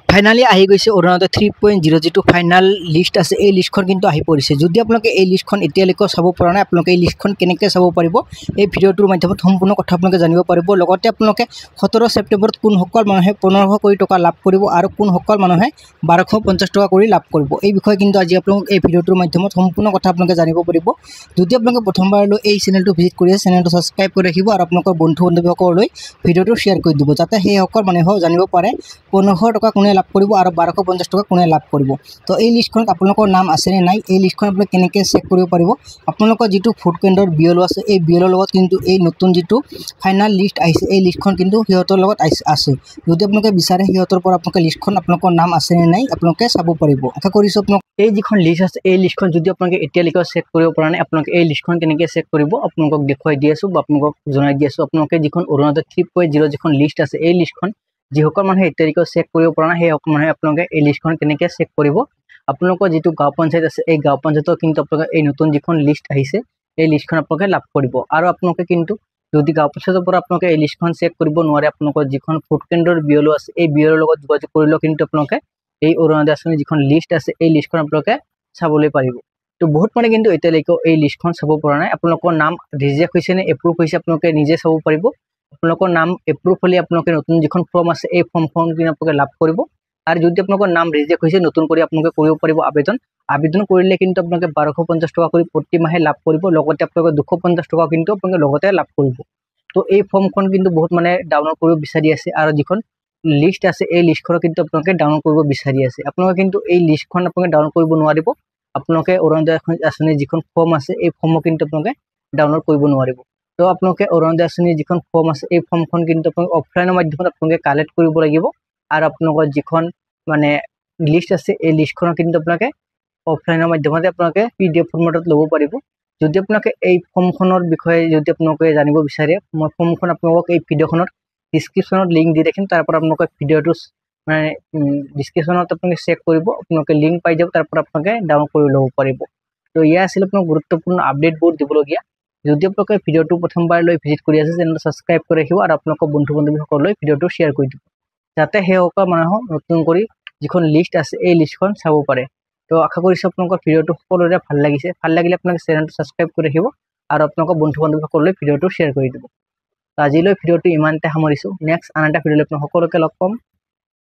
Finally আহি গৈছে অৰুণোদয় 3.0 যিটো ফাইনাল লিষ্ট আছে এই লিষ্টখন কিন্তু আহি পৰিছে। যদি আপোনালোকে এই লিষ্টখন এতিয়ালৈকে চাব পৰা নাই, আপোনালোকে এই লিষ্টখন কেনেকৈ চাব পাৰিব এই ভিডিঅ'টোৰ মাধ্যমত সম্পূৰ্ণ কথা আপোনালোকে জানিব পাৰিব। লগতে আপোনালোকে 17 ছেপ্টেম্বৰত কোনসকল মানুহে 1500 কোটি টকা লাভ কৰিব আৰু কোনসকল মানুহে 1250 টকা কৰি লাভ কৰিব, এই বিষয়ে কিন্তু আজি আপোনালোক এই ভিডিঅ'টোৰ মাধ্যমত সম্পূৰ্ণ কথা আপোনালোকে জানিব পাৰিব। যদি আপোনালোকে প্ৰথমবাৰলৈ এই চেনেলটো ভিজিট কৰি আছে, চেনেলটো ছাবস্ক্ৰাইব কৰি ৰাখিব আৰু আপোনালোকৰ বন্ধু বান্ধৱীসকললৈ ভিডিঅ'টো শ্বেয়াৰ কৰি দিব, যাতে সেইসকল মানুহেও জানিব পাৰে 1500 টকা কোনে লাভ কৰিব আৰু 1250 টকা কোনে লাভ কৰিব। তো এই লিষ্টখনত আপোনালোকৰ নাম আছেনে নাই, এই লিষ্টখন আপোনালোকে কেনেকৈ চেক কৰিব পাৰিব। আপোনালোকৰ যিটো ভোট কেন্দ্ৰৰ বিএলঅ আছে, এই বিএলঅৰ লগত কিন্তু এই নতুন যিটো ফাইনাল লিষ্ট আহিছে এই লিষ্টখন কিন্তু সিহঁতৰ লগত আছে। যদি আপোনালোকে বিচাৰে সিহঁতৰ পৰা আপোনালোকে লিষ্টখন আপোনালোকৰ নাম আছেনে নাই আপোনালোকে চাব পাৰিব। আশা কৰিছোঁ আপোনালোক এই যিখন লিষ্ট আছে এই লিষ্টখন যদি আপোনালোকে এতিয়ালৈকে চেক কৰিব পৰা নাই, আপোনালোকে এই লিষ্টখন কেনেকৈ চেক কৰিব আপোনালোকক দেখুৱাই দি আছোঁ বা আপোনালোকক জনাই দি আছোঁ। আপোনালোকে যিখন অৰুণোদয় 3.0 যিখন লিষ্ট আছে এই লিষ্টখন যিসকল মানুহে এতিয়ালৈকে চেক কৰিব পৰা নাই সেইসকল মানুহে আপোনালোকে এই লিষ্টখন কেনেকৈ চেক কৰিব। আপোনালোকৰ যিটো গাঁও পঞ্চায়ত আছে এই গাঁও পঞ্চায়তৰ কিন্তু আপোনালোকে এই নতুন যিখন লিষ্ট আহিছে এই লিষ্টখন আপোনালোকে লাভ কৰিব। আৰু আপোনালোকে কিন্তু যদি গাঁও পঞ্চায়তৰ পৰা আপোনালোকে এই লিষ্টখন চেক কৰিব নোৱাৰে, আপোনালোকৰ যিখন ভোট কেন্দ্ৰৰ বিএলঅ আছে এই বিএলঅৰ লগত যোগাযোগ কৰিলেও কিন্তু আপোনালোকে এই অৰুণোদয় আঁচনিৰ যিখন লিষ্ট আছে এই লিষ্টখন আপোনালোকে চাবলৈ পাৰিব। তো বহুত মানে কিন্তু এতিয়ালৈকে এই লিষ্টখন চাব পৰা নাই। আপোনালোকৰ নাম ৰিজেক্ট হৈছে নে এপ্ৰুভ হৈছে আপোনালোকে নিজে চাব পাৰিব। আপোনালোকৰ নাম এপ্ৰুভ হ'লে আপোনালোকে নতুন যিখন ফৰ্ম আছে এই ফৰ্মখন কিন্তু আপোনালোকে লাভ কৰিব। আৰু যদি আপোনালোকৰ নাম ৰিজেক্ট হৈছে নতুন কৰি আপোনালোকে কৰিব পাৰিব আবেদন কৰিলে কিন্তু আপোনালোকে 1250 টকা কৰি প্ৰতি মাহে লাভ কৰিব। লগতে আপোনালোকে 250 টকা কিন্তু আপোনালোকে লগতে লাভ কৰিব। তো এই ফৰ্মখন কিন্তু বহুত মানে ডাউনলোড কৰিব বিচাৰি আছে আৰু যিখন লিষ্ট আছে এই লিষ্টখন কিন্তু আপোনালোকে ডাউনলোড কৰিব বিচাৰি আছে। আপোনালোকে কিন্তু এই লিষ্টখন আপোনালোকে ডাউনলোড কৰিব নোৱাৰিব। আপোনালোকে অৰুণোদয় আঁচনিৰ যিখন ফৰ্ম আছে এই ফৰ্মো কিন্তু আপোনালোকে ডাউনলোড কৰিব নোৱাৰিব। তো আপোনালোকে অৰুণোদয় আঁচনিৰ যিখন ফৰ্ম আছে এই ফৰ্মখন কিন্তু আপোনালোকে অফলাইনৰ মাধ্যমত আপোনালোকে কালেক্ট কৰিব লাগিব। আৰু আপোনালোকৰ যিখন মানে লিষ্ট আছে এই লিষ্টখনৰ কিন্তু আপোনালোকে অফলাইনৰ মাধ্যমতে আপোনালোকে PDF ফৰ্মেটত ল'ব পাৰিব। যদি আপোনালোকে এই ফৰ্মখনৰ বিষয়ে যদি আপোনালোকে জানিব বিচাৰে, মই ফৰ্মখন আপোনালোকক এই ভিডিঅ'খনত ডিছক্ৰিপশ্যনত লিংক দি ৰাখিম, তাৰ পৰা আপোনালোকে ভিডিঅ'টো মানে ডিছক্ৰিপশ্যনত আপোনালোকে চেক কৰিব, আপোনালোকে লিংক পাই যাব, তাৰ পৰা আপোনালোকে ডাউনলোড কৰি ল'ব পাৰিব। তো এয়া আছিল আপোনাক গুৰুত্বপূৰ্ণ আপডেটবোৰ দিবলগীয়া। যদি আপোনালোকে ভিডিঅ'টো প্ৰথমবাৰলৈ ভিজিট কৰি আছে চেনেলটো ছাবস্ক্ৰাইব কৰি ৰাখিব আৰু আপোনালোকৰ বন্ধু বান্ধৱীসকললৈ ভিডিঅ'টো শ্বেয়াৰ কৰি দিব, যাতে সেইসকল মানুহক নতুন কৰি যিখন লিষ্ট আছে এই লিষ্টখন চাব পাৰে। তো আশা কৰিছোঁ আপোনালোকৰ ভিডিঅ'টো সকলোৰে ভাল লাগিছে। ভাল লাগিলে আপোনালোকে চেনেলটো ছাবস্ক্ৰাইব কৰি ৰাখিব আৰু আপোনালোকৰ বন্ধু বান্ধৱীসকললৈ ভিডিঅ'টো শ্বেয়াৰ কৰি দিব। আজিলৈ ভিডিঅ'টো ইমানতে সামৰিছোঁ। নেক্সট আন এটা ভিডিঅ'লৈ আপোনাক সকলোকে লগ পাম।